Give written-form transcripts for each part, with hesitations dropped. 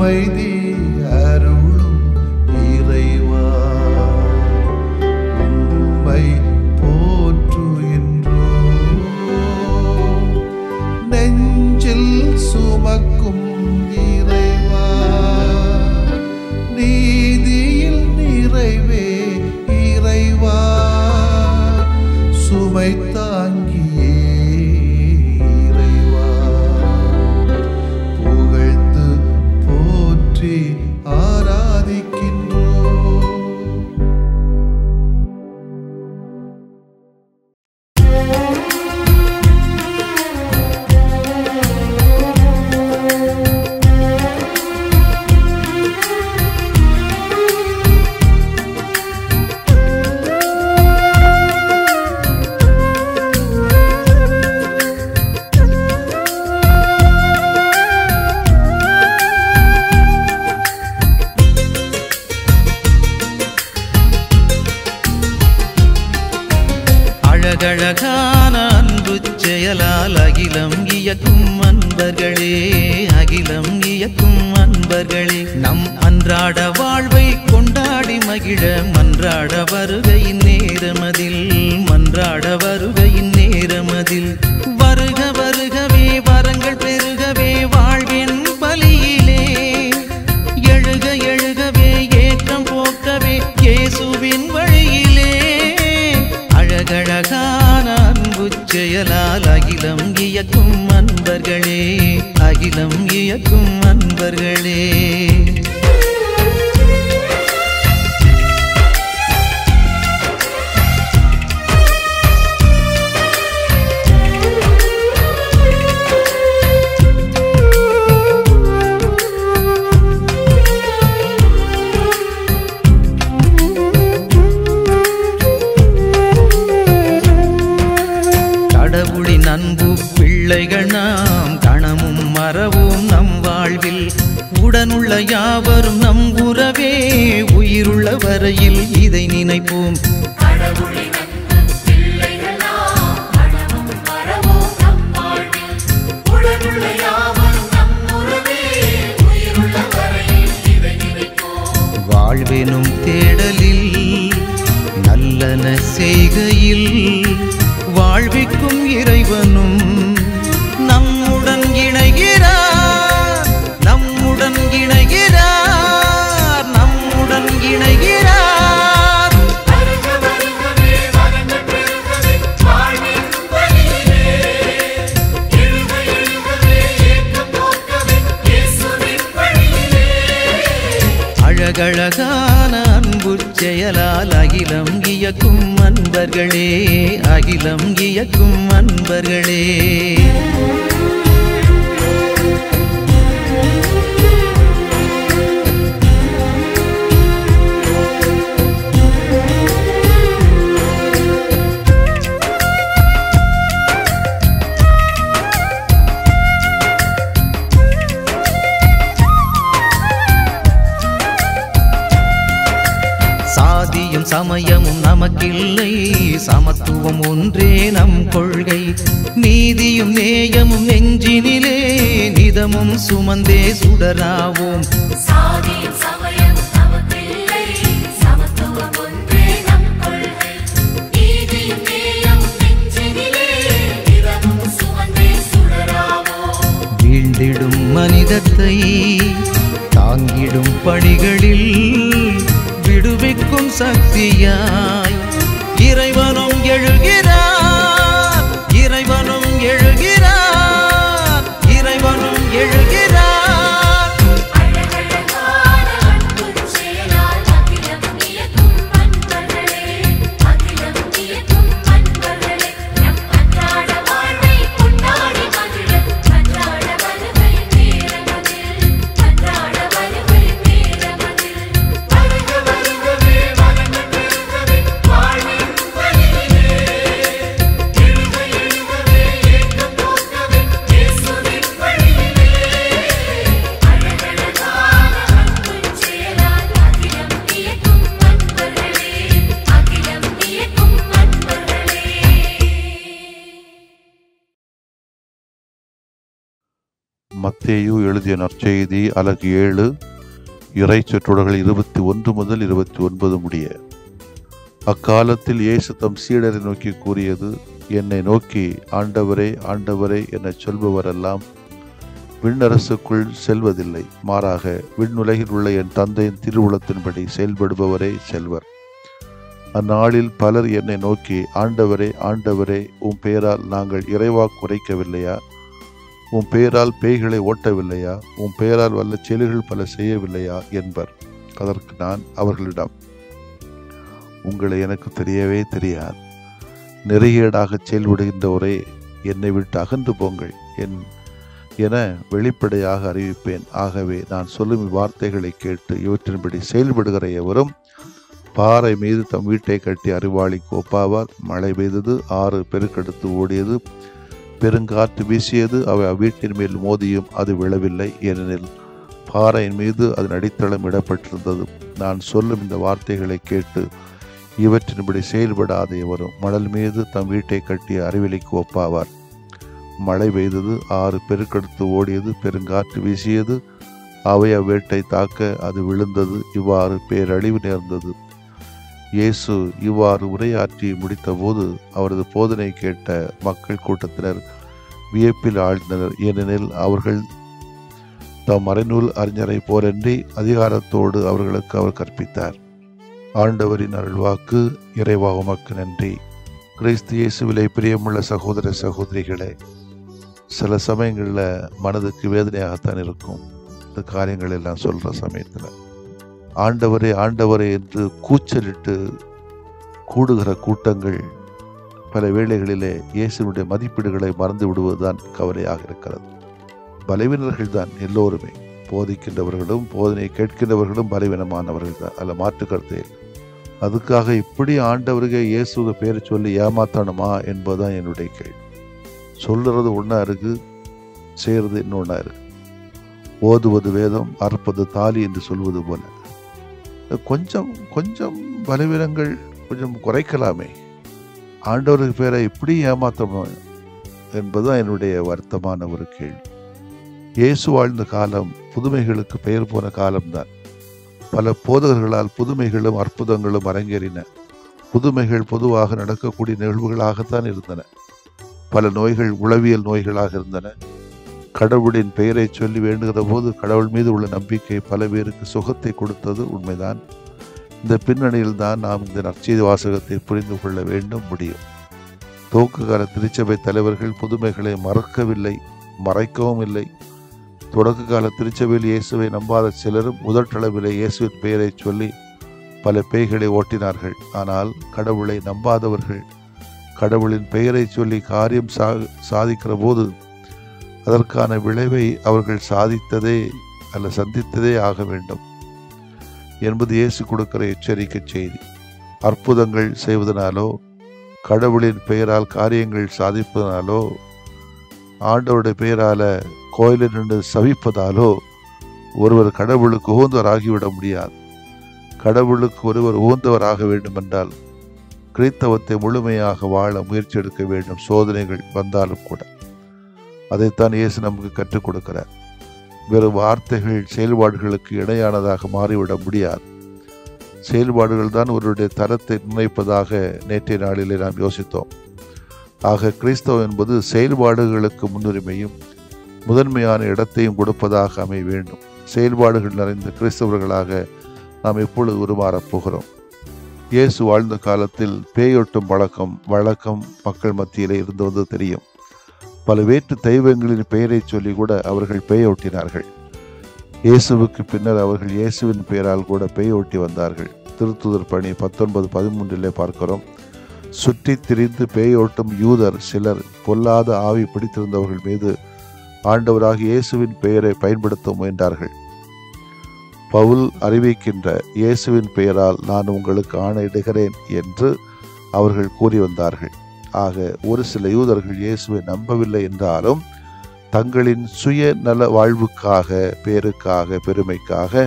அமைதி அருளும் இறைவா உம்மை போற்றுகின்றோம். நெஞ்சில் சுமக்கும் இறைவா நீதியில் நிறைவே இறைவா சுமை தாங்கியே இறைவா புகழ்ந்து போற்றி ஆராதிக்கின்றோம். அழகழகான அன்பு செயலால் அகிலம் இயக்கும் அன்பர்களே, அகிலம் இயக்கும் அன்பர்களே, நம் அன்றாட வாழ்வை கொண்டாடி மகிழ மன்றாட வருகையின் நேரமதில், மன்றாட வருகையின் நேரமதில் வருக வருகவே வரங்கள் பெருகவே வாழ்வின் பலியிலே எழுக எழுகவே ஏற்றம் போக்கவே இயேசுவின் வழியிலே. அழகழகான அன்பு செயலால் அகிலம் இயக்கும் அன்பர்களே, அகிலம் இயக்கும் அன்பர்களே. கடவுளின் அன்பு பிள்ளைகள் நாம் கணமும் மறவோம் நம் வாழ்வில், உடனுள்ள யாவரும் நம் உறவே உயிருள்ள வரையில் இதை நினைப்போம். வாழ்வெனும் தேடலில் நல்லன செய்கையில் வாழ்விக்கும் இறைவனும் நம்முடன் இணைகிறார், நம்முடன் இணைகிறார், நம்முடன் இணைகிறார். அழகழகான அன்பு செயலால் அகிலம் இயக்கும் அன்பர்களே, அகிலம் இயக்கும் அன்பர்களே. சாதியும் சமயமும் நமக்கில்லை, சமத்துவம் ஒன்றே நம் கொள்கை, நீதியும் நேயமும் நெஞ்சினிலே நிதமும் சுமந்தே சுடராவோம். சாதியும் சமயமும் நமக்கில்லை, சமத்துவம் ஒன்றே நம் கொள்கை, நீதியும் நேயமும் நெஞ்சினிலே நிதமும் சுமந்தே சுடராவோம். வீழ்ந்திடும் மனிதத்தை தாங்கிடும் பணிகளில் விடுவிக்கும் சக்தியாய் இறைவனும் எழுகிறார், இறைவனும் எழுகிறார், இறைவனும் எழுகிறார். அழகழகான அன்பு செயலால் அகிலம் இயக்கும் அன்பர்களே, அகிலம் இயக்கும் அன்பர்களே, நம் அன்றாட வாழ்வை கொண்டாடி மகிழ மன்றாட வருகையின் நேரமதில், மன்றாட வருகையின் நேரமதில் வருக வருகவே வரங்கள் பெருகவே வாழ்வின் வழியிலே மத்தேயு எழுதிய நற்செய்தி அலகு 7 இறை சொற்றொடர்கள் 21 முதல் 29 முடிய. அக்காலத்தில் இயேசு தம் சீடரை நோக்கி கூறியது, என்னை நோக்கி ஆண்டவரே ஆண்டவரே என சொல்பவரெல்லாம் விண்ணரசுக்குள் செல்வதில்லை, மாறாக விண்ணுலகில் உள்ள என் தந்தையின் திருவுளத்தின்படி செயல்படுபவரே செல்வர். அந்நாளில் பலர் என்னை நோக்கி, ஆண்டவரே ஆண்டவரே, உம் பெயரால் நாங்கள் இறைவாக்கு உரைக்கவில்லையா? உம் பெயரால் பேய்களை ஓட்டவில்லையா? உம் பெயரால் வல்ல செயல்கள் பல செய்யவில்லையா என்பர். அதற்கு நான் அவர்களிடம், உங்களை எனக்கு தெரியவே தெரியாது. நெறிகேடாக செயல்படுகின்றவரே, என்னை விட்டு அகன்று போங்கள் என வெளிப்படையாக அறிவிப்பேன். ஆகவே நான் சொல்லும் இவ்வார்த்தைகளை கேட்டு இவற்றின்படி செயல்படுகிற எவரும் பாறை மீது தம் வீட்டை கட்டி அறிவாளிக்கு ஒப்பாவார். மழை பெய்தது, ஆறு பெருக்கெடுத்து ஓடியது, பெருங்காற்று வீசியது, அவை அவ்வீட்டின் மேல் மோதியும் அது விழவில்லை, ஏனெனில் பாறையின் மீது அதன் அடித்தளம் இடப்பட்டிருந்தது. நான் சொல்லும் இந்த வார்த்தைகளை கேட்டு இவற்றின்படி செயல்படாத எவரும் மணல் மீது தம் வீட்டை கட்டிய அறிவிலிக்கு ஒப்பாவார். மழை பெய்தது, ஆறு பெருக்கெடுத்து ஓடியது, பெருங்காற்று வீசியது, அவை அவ்வேட்டை தாக்க அது விழுந்தது, இவ்வாறு பேரழிவு நேர்ந்தது. இயேசு இவ்வாறு உரையாற்றி முடித்தபோது அவரது போதனை கேட்ட மக்கள் கூட்டத்தினர் வியப்பில் ஆழ்ந்தனர். ஏனெனில் அவர்கள் தம் மறைநூல் அறிஞரை போலன்றி அதிகாரத்தோடு அவர்களுக்கு அவர் கற்பித்தார். ஆண்டவரின் அருள்வாக்கு. இறைவா உமக்கு நன்றி. கிறிஸ்து இயேசுவிலே பிரியமுள்ள சகோதர சகோதரிகளே, சில சமயங்களில் மனதுக்கு வேதனையாகத்தான் இருக்கும். இந்த காரியங்கள் எல்லாம் சொல்கிற சமயத்தில் ஆண்டவரே ஆண்டவரே என்று கூச்சலிட்டு கூடுகிற கூட்டங்கள் பல வேளைகளிலே இயேசுனுடைய மதிப்பீடுகளை மறந்து விடுவதுதான் கவலையாக இருக்கிறது. பலவீனர்கள் தான் எல்லோருமே, போதிக்கின்றவர்களும் போதனை கேட்கின்றவர்களும் பலவீனமானவர்கள் தான், அதில் மாற்று கருத்தே. அதுக்காக இப்படி ஆண்டவருக்கு இயேசுவை பேரை சொல்லி ஏமாத்தணுமா என்பதுதான் என்னுடைய கேள்வி. சொல்லுறது ஒன்றா இருக்கு, செய்கிறது இன்னொன்னா இருக்கு. ஓதுவது வேதம், அறுப்பது தாலி என்று சொல்வது போல கொஞ்சம் கொஞ்சம் பலவீனங்கள் கொஞ்சம் குறைக்கலாமே. ஆண்டவருக்கு பேரை இப்படி ஏமாத்தணும் என்பதுதான் என்னுடைய வருத்தமான ஒரு கேள்வி. இயேசு வாழ்ந்த காலம் புதுமைகளுக்கு பெயர் போன காலம்தான். பல போதகர்களால் புதுமைகளும் அற்புதங்களும் அரங்கேறின. புதுமைகள் பொதுவாக நடக்கக்கூடிய நிகழ்வுகளாகத்தான் இருந்தன. பல நோய்கள் உளவியல் நோய்களாக இருந்தன. கடவுளின் பெயரை சொல்லி வேண்டுகிற போது கடவுள் மீது உள்ள நம்பிக்கை பல பேருக்கு சுகத்தை கொடுத்தது உண்மைதான். இந்த பின்னணியில் தான் நாம் இந்த நற்செய்தி வாசகத்தை புரிந்து கொள்ள வேண்டும் முடியும். துவக்க கால திருச்சபை தலைவர்கள் புதுமைகளை மறக்கவில்லை, மறைக்கவும் இல்லை. தொடக்க கால திருச்சபையில் இயேசுவை நம்பாத சிலரும் முதற்றளவிலே இயேசுவின் பெயரை சொல்லி பல பேய்களை ஓட்டினார்கள். ஆனால் கடவுளை நம்பாதவர்கள் கடவுளின் பெயரை சொல்லி காரியம் சாதிக்கிற போது அதற்கான விளைவை அவர்கள் சந்தித்ததே ஆக வேண்டும் என்பது இயேசு கொடுக்கிற எச்சரிக்கை செய்தி. அற்புதங்கள் செய்வதனாலோ கடவுளின் பெயரால் காரியங்கள் சாதிப்பதனாலோ ஆண்டவருடைய பெயரால கோயிலில் நின்று சவிப்பதாலோ ஒருவர் கடவுளுக்கு உகந்தவராகிவிட முடியாது. கடவுளுக்கு ஒருவர் உகந்தவராக வேண்டும் என்றால் கிறிஸ்தவத்தை முழுமையாக வாழ முயற்சி எடுக்க வேண்டும், சோதனைகள் வந்தாலும் கூட. அதைத்தான் இயேசு நமக்கு கற்றுக் கொடுக்கிறார். வெறும் வார்த்தைகள் செயல்பாடுகளுக்கு இணையானதாக மாறிவிட முடியாது. செயல்பாடுகள் தான் ஒருவருடைய தரத்தை நிர்ணயிப்பதாக நேற்றைய நாளிலே நாம் யோசித்தோம். ஆக கிறிஸ்தவம் என்பது செயல்பாடுகளுக்கு முன்னுரிமையும் முதன்மையான இடத்தையும் கொடுப்பதாக அமைய வேண்டும். செயல்பாடுகள் நிறைந்த கிறிஸ்தவர்களாக நாம் எப்பொழுது உருமாறப் போகிறோம்? இயேசு வாழ்ந்த காலத்தில் பேயொட்டும் வழக்கம் மக்கள் மத்தியிலே இருந்து வந்து தெரியும். பல வேற்று தெய்வங்களின் பெயரை சொல்லி கூட அவர்கள் பேயோட்டினார்கள். இயேசுவுக்கு பின்னர் அவர்கள் இயேசுவின் பெயரால் கூட பேயோட்டி வந்தார்கள். திருத்துதர் பணி 19:13 பார்க்கிறோம். சுற்றி திரிந்து பேயோட்டும் யூதர் சிலர் பொல்லாத ஆவி பிடித்திருந்தவர்கள் மீது ஆண்டவராக இயேசுவின் பெயரை பயன்படுத்த முயன்றார்கள். பவுல் அறிவிக்கின்ற இயேசுவின் பெயரால் நான் உங்களுக்கு ஆணையிடுகிறேன் என்று அவர்கள் கூறி வந்தார்கள். ஆக ஒரு சில யூதர்கள் இயேசுவை நம்பவில்லை என்றாலும் தங்களின் சுய நல வாழ்வுக்காக, பேருக்காக, பெருமைக்காக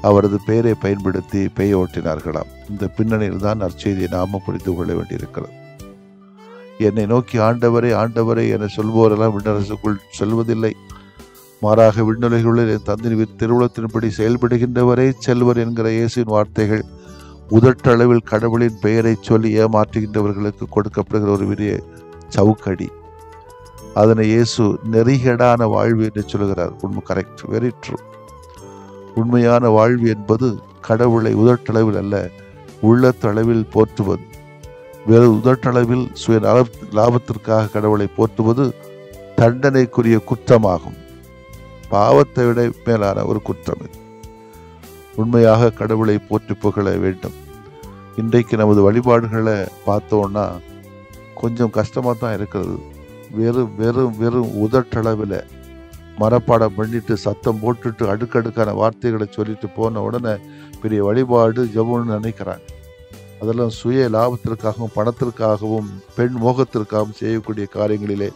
அவரது பெயரை பயன்படுத்தி பெயோட்டினார்களாம். இந்த பின்னணியில் தான் நற்செய்தியை நாம புரிந்து கொள்ள வேண்டியிருக்கிறது. என்னை நோக்கி ஆண்டவரே ஆண்டவரே என சொல்வோரெல்லாம் விண்ணரசுக்குள் செல்வதில்லை, மாறாக விண்ணுலகிலுள்ள என் தந்தையின் திருவுளத்தின்படி செயல்படுகின்றவரே செல்வர் என்கிற இயேசுவின் வார்த்தைகள் உதட்டளவில் கடவுளின் பெயரை சொல்லி ஏமாற்றுகின்றவர்களுக்கு கொடுக்கப்படுகிற ஒரு பெரிய சவுக்கடி. அதனை இயேசு நெறிகேடான வாழ்வு என்று சொல்கிறார். உண்மை, கரெக்ட், வெரி ட்ரூ. உண்மையான வாழ்வு என்பது கடவுளை உதட்டளவில் அல்ல, உள்ளத்தளவில் போற்றுவது. வேறு உதட்டளவில் சுய லாபத்திற்காக கடவுளை போற்றுவது தண்டனைக்குரிய குற்றமாகும். பாவத்தை விட மேலான ஒரு குற்றம் இது. உண்மையாக கடவுளை போற்றி புகழ வேண்டும். இன்றைக்கு நமது வழிபாடுகளை பார்த்தோன்னா கொஞ்சம் கஷ்டமாக தான் இருக்கிறது. வெறும் வெறும் வெறும் உதட்டளவில் மனப்பாடம் பண்ணிட்டு சத்தம் போட்டுட்டு அடுக்கடுக்கான வார்த்தைகளை சொல்லிட்டு போன உடனே பெரிய வழிபாடு ஜெபம்னு நினைக்கிறாங்க. அதெல்லாம் சுய லாபத்திற்காகவும் பணத்திற்காகவும் பெண் மோகத்திற்காகவும் செய்யக்கூடிய காரியங்களிலே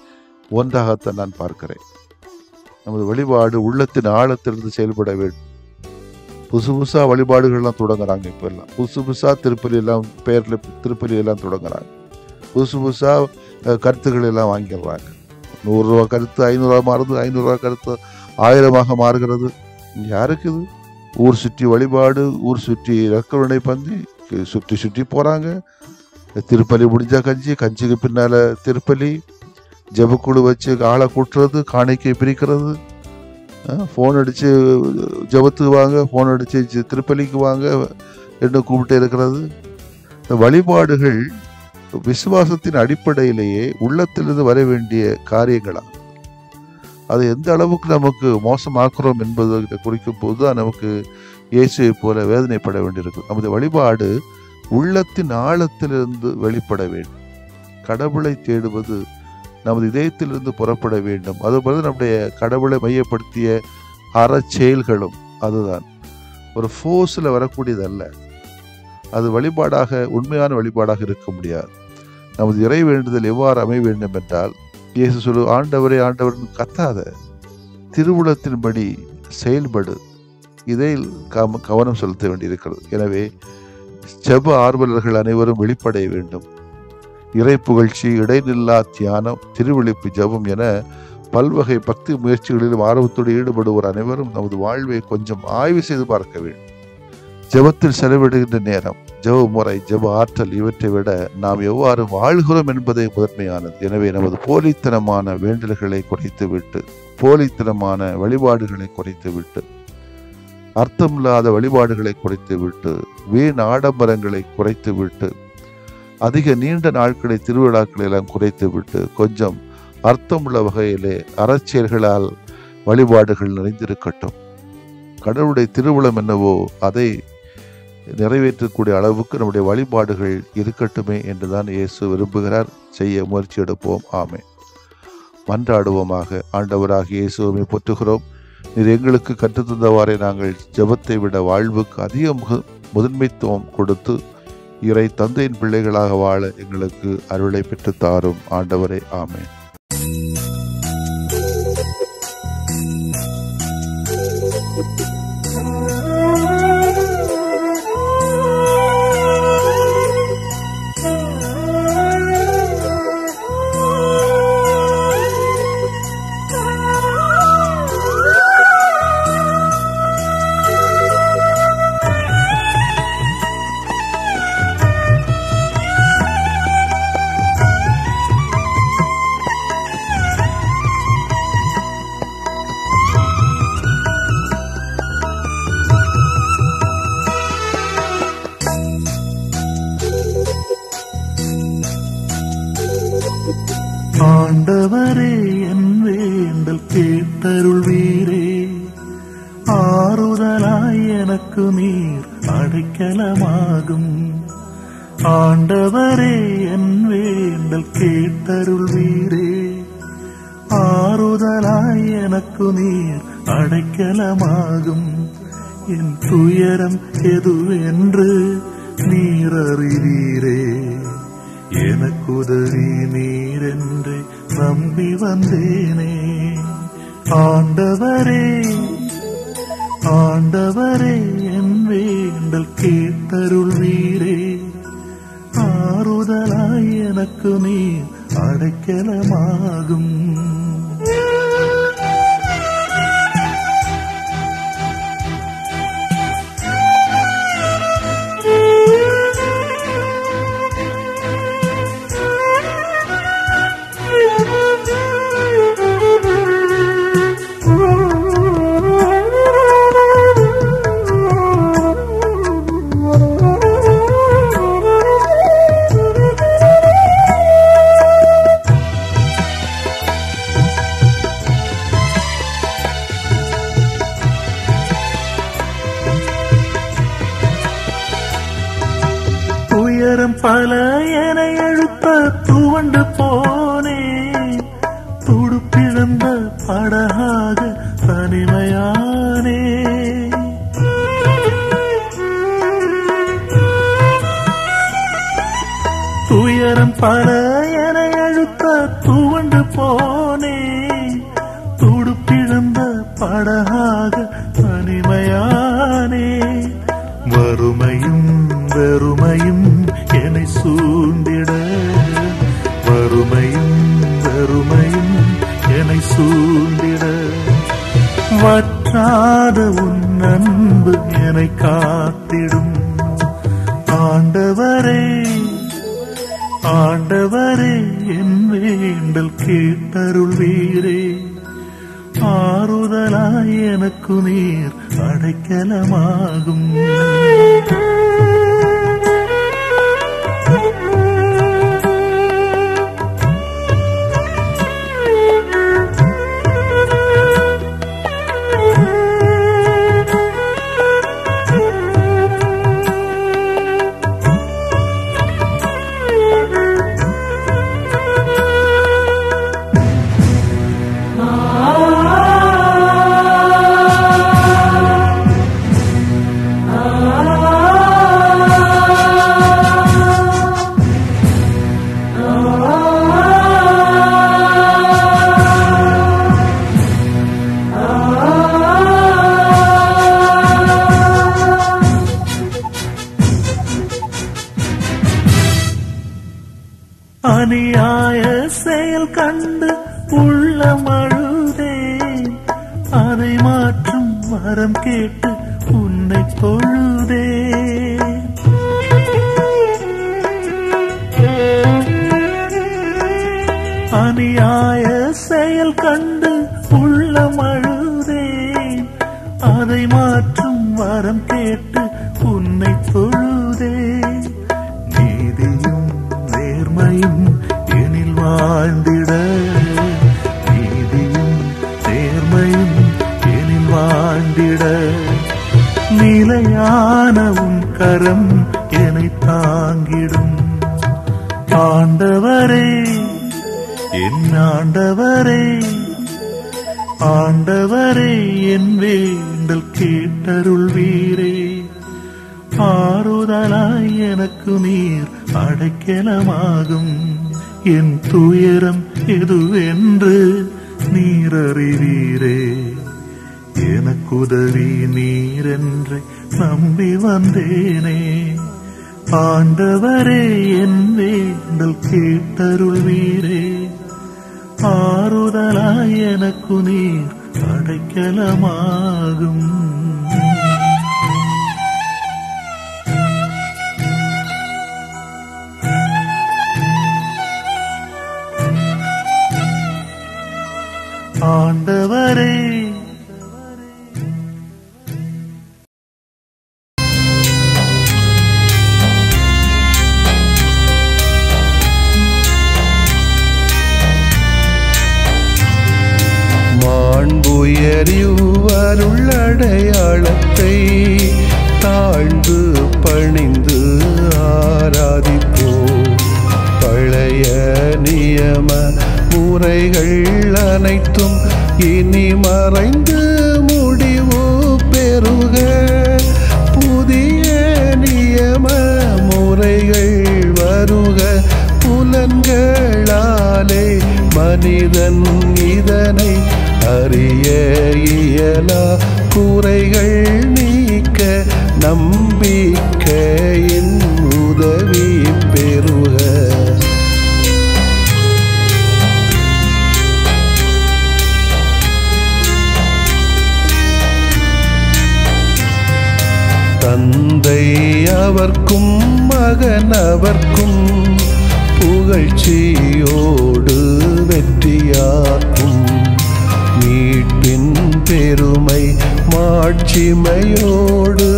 ஒன்றாகத்தான் நான் பார்க்கிறேன். நமது வழிபாடு உள்ளத்தின் ஆழத்திலிருந்து செயல்பட வேண்டும். புதுசு புதுசாக வழிபாடுகள்லாம் தொடங்குறாங்க. இப்போ எல்லாம் புதுசு புதுசாக திருப்பலி எல்லாம் பெயரில் திருப்பலி எல்லாம் தொடங்குறாங்க. புதுசு புதுசாக கருத்துக்கள் எல்லாம் வாங்கிடுறாங்க. 100 ரூபா கருத்து 500 ரூபா மாறுது, 500 ரூபா கருத்து 1000 மாறுகிறது. யாருக்கு இது? ஊர் சுற்றி வழிபாடு, ஊர் சுற்றி ரக்கவனை பந்தி சுற்றி சுற்றி போகிறாங்க. திருப்பலி முடிஞ்சா கஞ்சி, கஞ்சிக்கு பின்னால் திருப்பலி, ஜபக்குழு வச்சு ஆளை கூட்டுறது, காணிக்கை பிரிக்கிறது, ஃபோன் அடித்து ஜபத்துக்கு வாங்க, ஃபோன் அடித்து திருப்பலிக்கு வாங்க என்று கூப்பிட்டு இருக்கிறது. இந்த வழிபாடுகள் விசுவாசத்தின் அடிப்படையிலேயே உள்ளத்திலிருந்து வர வேண்டிய காரியங்களா? அது எந்த அளவுக்கு நமக்கு மோசமாக்குறோம் என்பதை குறிக்கும் போது தான் நமக்கு இயேசுவை போல வேதனைப்பட வேண்டியிருக்கு. நமது வழிபாடு உள்ளத்தின் ஆழத்திலிருந்து வெளிப்பட வேண்டும். கடவுளை தேடுவது நமது இதயத்திலிருந்து புறப்பட வேண்டும். அதுபோல நம்முடைய கடவுளை மையப்படுத்திய அறச்செயல்களும் அதுதான். ஒரு ஃபோர்ஸில் வரக்கூடியதல்ல. அது வழிபாடாக, உண்மையான வழிபாடாக இருக்க முடியாது. நமது இறை வேண்டுதல் எவ்வாறு அமைய வேண்டும் என்றால், இயேசு சொல்லு, ஆண்டவரே ஆண்டவர்னு கத்தாத, திருவுளத்தின்படி செயல்படு. இதை கவனம் செலுத்த வேண்டியிருக்கிறது. எனவே ஜெப ஆர்வலர்கள் அனைவரும் வெளிப்படைய வேண்டும். இறை புகழ்ச்சி, இடைநில்லா தியானம், திருவிழிப்பு ஜெபம் என பல்வகை பக்தி முயற்சிகளிலும் ஆர்வத்தோடு ஈடுபடுவோர் அனைவரும் நமது வாழ்வை கொஞ்சம் ஆய்வு செய்து பார்க்க வேண்டும். ஜெபத்தில் செலவிடுகின்ற நேரம், ஜெப முறை, ஜெப ஆற்றல் இவற்றை விட நாம் எவ்வாறு வாழ்கிறோம் என்பதே முதன்மையானது. எனவே நமது போலித்தனமான வேண்டல்களை குறைத்துவிட்டு, போலித்தனமான வழிபாடுகளை குறைத்துவிட்டு, அர்த்தமில்லாத வழிபாடுகளை குறைத்துவிட்டு, வீண் ஆடம்பரங்களை குறைத்துவிட்டு, அதிக நீண்ட நாட்களை திருவிழாக்களை எல்லாம் குறைத்துவிட்டு, கொஞ்சம் அர்த்தமுள்ள வகையிலே அறச்செயல்களால் வழிபாடுகள் நிறைந்திருக்கட்டும். கடவுளுடைய திருவுளம் என்னவோ அதை நிறைவேற்றக்கூடிய அளவுக்கு நம்முடைய வழிபாடுகள் இருக்கட்டுமே என்றுதான் இயேசு விரும்புகிறார். செய்ய முயற்சி எடுப்போம். ஆமென். மன்றாடுவோமாக. ஆண்டவராகிய இயேசுவை போற்றுகிறோம். நீர் எங்களுக்கு கற்றுத்தந்தவாறே நாங்கள் ஜெபத்தை விட வாழ்வுக்கு அதிக முதன்மைத்துவம் கொடுத்து இறை தந்தையின் பிள்ளைகளாக வாழ எங்களுக்கு அருளை பெற்று தாரும் ஆண்டவரே. ஆமென். ஆண்டவரே என் வேண்டல் கேட்டருள்வீரே, ஆறுதலாய் எனக்கு நீர் அடைக்கலமாகும். ஆண்டவரே என் வேண்டல் கேட்டருள்வீரே, ஆறுதலாய் எனக்கு நீர் அடைக்கலமாகும். என் துயரம் எதுவென்று நீர் அறிவீரே, எனக்குதவி நீரென்று நம்பி வந்தேனே. ஆண்டவரே ஆண்டவரே என் வேண்டல் கேட்டருள்வீரே, ஆறுதலாய் எனக்கு நீர் அடைக்கலமாகும். துயரம் பல என எழுத்த துவண்டு போனே, துடுப்பிழந்த படகாக தனிமையானே. துயரம் பல என எழுத்த துவண்டு போனே, துடுப்பிழந்த படகாக தனிமையானே. வறுமையும் வெறுமையும் என்னை சூழ்ந்திட, வறுமையும் வெறுமையும் என்னை சூழ்ந்திட, வற்றாத உன் அன்பு என்னை காத்திடும். ஆண்டவரே ஆண்டவரே என் வேண்டல் கேட்டருள்வீரே, ஆறுதலாய் எனக்கு நீர் அடைக்கலமாகும். அநியாய செயல் கண்டு உள்ளம் அழுதேன், அதை மாற்றும் வரம் கேட்டு உன்னை தொழுதேன். அநியாய செயல் கண்டு உள்ளம் அழுதேன், அதை மாற்றும் வரம் கேட்டு உன்னை தொழுதேன். நீதியும் நேர்மையும் எனில் வாழ்ந்திட, நீதியும் நேர்மையும் எனில் வாழ்ந்திட, நிலையான உன் கரம் என்னை தாங்கிடும். ஆண்டவரே என் ஆண்டவரே, ஆண்டவரே என் வேண்டல் கேட்டருள்வீரே, ஆறுதலாய் எனக்கு நீர் அடைக்கலமாகும். என் துயரம் எதுவென்று நீர் அறிவீரே, எனக்குதவி நீரென்று நம்பி வந்தேனே. ஆண்டவரே என் வேண்டல் கேட்டருள்வீரே, ஆறுதலாய் எனக்கு நீர் அடைக்கலமாகும். ஆண்டவரே மாண்புயரிவருள்ளடையாளத்தை தாழ்ந்து பணிந்து ஆராதிப்போம். பழைய நியம முறைகள் அனைத்தும் இனி மறைந்து முடிவு பெறுக. புதிய நியம முறைகள் வருக. புலன்களாலே மனிதன் இதனை அறிய இயலா. குறைகள் நீக்க நம்பிக்கையின் உதவி பெறுக. தந்தை அவர்க்கும் மகன் அவர்க்கும் புகழ்ச்சியோடு வெற்றியாக்கும். மீட்பின் பெருமை மாட்சிமையோடு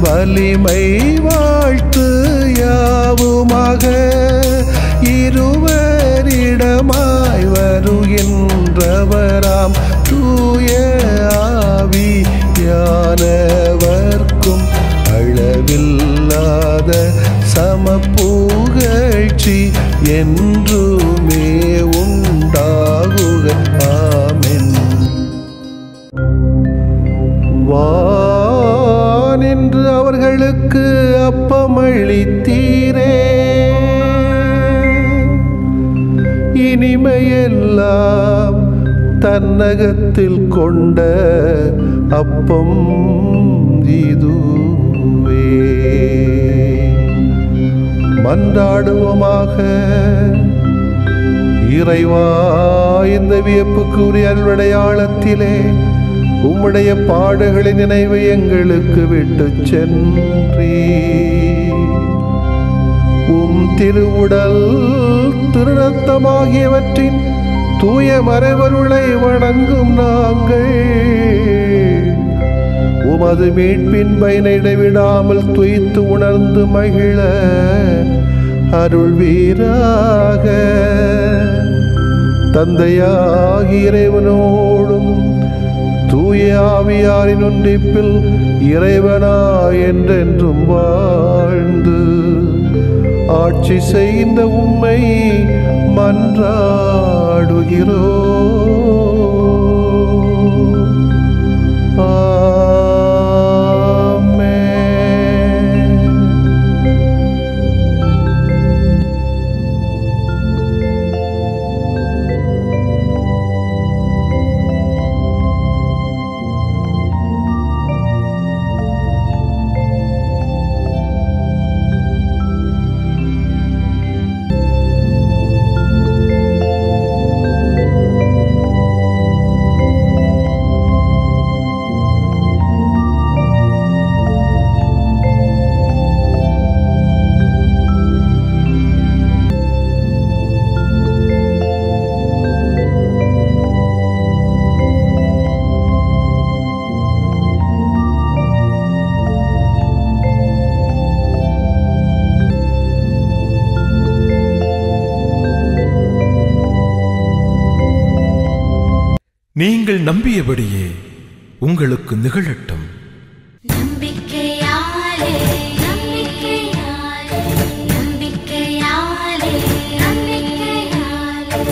வலிமை வாழ்த்து யாவுமாக. இருவரிடமாய் வருகின்றவராம் தூய ஆவியானவர்க்கும் அளவில்லாத சமப்பூ மாட்சி என்றுமே உண்டாகுக. ஆமென். வானின்று அவர்களுக்கு அப்பமளித்தீரே, இனிமையெல்லாம் தன்னகத்தில் கொண்ட அப்பம் இதுவே. மன்றாடுவோமாக. இறைவா, இந்த வியப்புக்குரிய அருளடையாளத்திலே உம்முடைய பாடுகளின் நினைவு எங்களுக்கு விட்டு சென்றீ. உம் திருவுடல் திருரத்தமாகியவற்றின் தூய மறைவருளை வணங்கும் நாங்கள் உமது மீட்பின் பயனை இடைவிடாமல் துய்த்து உணர்ந்து மகிழ அருள்வீராக. தந்தையாகிய இறைவனோடும் தூய ஆவியாரின் ஒன்றிப்பில் இறைவனா என்றென்றும் வாழ்ந்து ஆட்சி செய்த உம்மை மன்றாடுகிறோ. நீங்கள் நம்பியபடியே உங்களுக்கு நிகழட்டும். நம்பிக்கையாலே நம்பிக்கையாலே நம்பிக்கையாலே நம்பிக்கையாலே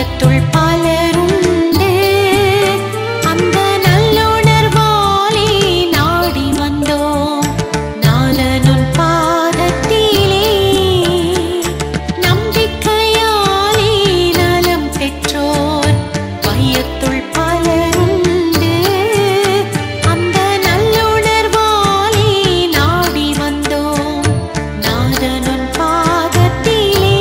வையத்துள் பலருண்டு அந்த நல்லுணர்வாலே நாடி வந்தோம் நாதனுன் பாதத்திலே நம்பிக்கையாலே நலம் பெற்றோர் வையத்துள் பலருண்டு அந்த நல்லுணர்வாலே நாடி வந்தோம் நாதனுன் பாதத்திலே.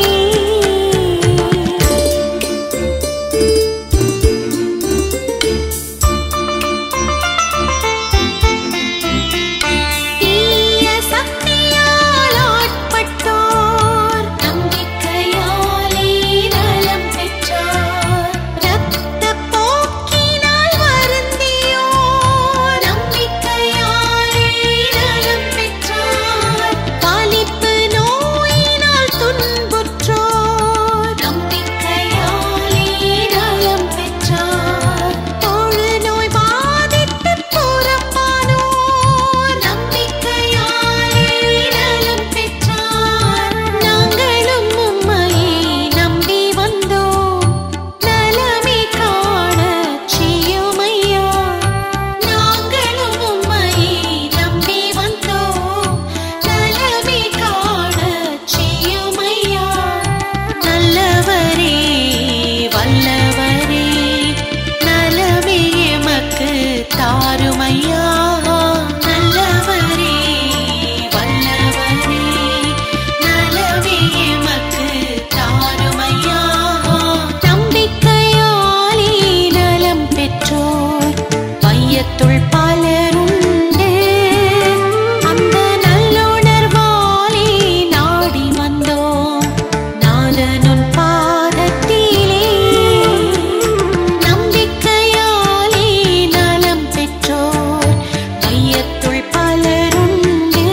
தீய சக்தியால் ஆட்பட்டோர் நம்பிக்கையாலே நலம் பெற்றார் இரத்தப் போக்கினால் வருந்தியோர் நம்பிக்கையாலே நலம் பெற்றார் வலிப்பு நோயினால் துன்புற்றோர் நம்பிக்கையாலே நலம் பெற்றார் தொழுநோய் பாதித்து புறம்பானோர் நம்பிக்கையாலே நலம் பெற்றார் நாங்களும் உம்மையே நம்பி வந்தோம் நலமே காணச் செய்யுமையா நாங்களும் உம்மையே நம்பி வந்தோம் நலமே காணச் செய்யுமையா நல்லவரே வல்லவரே நலமே எமக்கு தாருமையா நல்லவரே வல்லவரே நலமே எமக்கு தாருமையா நம்பிக்கையாலே நலம் பெற்றோர் வையத்துள் பலருண்டு அந்த நல்லுணர்வாலே நாடி வந்தோம் நாதனுன் பாதத்திலே நம்பிக்கையாலே நலம் பெற்றோர் வையத்துள் பலருண்டு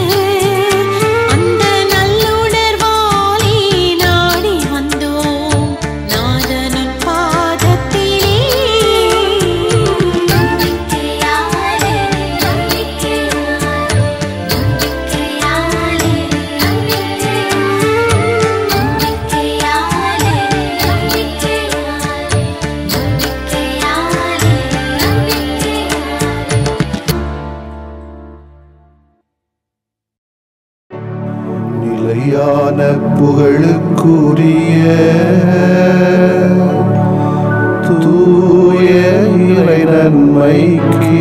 அந்த நல்லுணர்வாலே நாடி வந்தோம் நாதனுன் பாதத்திலே. நம்பிக்கையாலே நம்பிக்கையாலே நம்பிக்கையாலே நம்பிக்கையாலே நம்பிக்கையாலே நிலையான புகழுக்குரிய தூய இறை நன்மைக்கு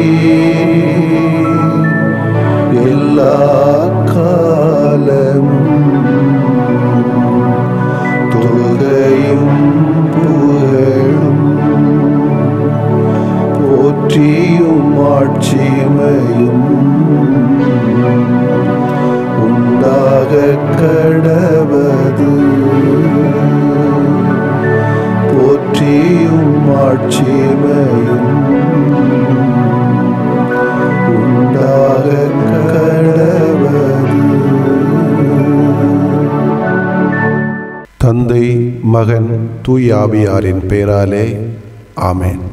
எல்லா காலமும் தொழுகையும் புகழும் போற்றியும் ஆட்சிமையும் உண்டாக கடவது போற்றியும் ஆட்சிமையும் உண்டாக கடவது. தந்தை மகன் தூய ஆவியாரின் பெயராலே ஆமென்.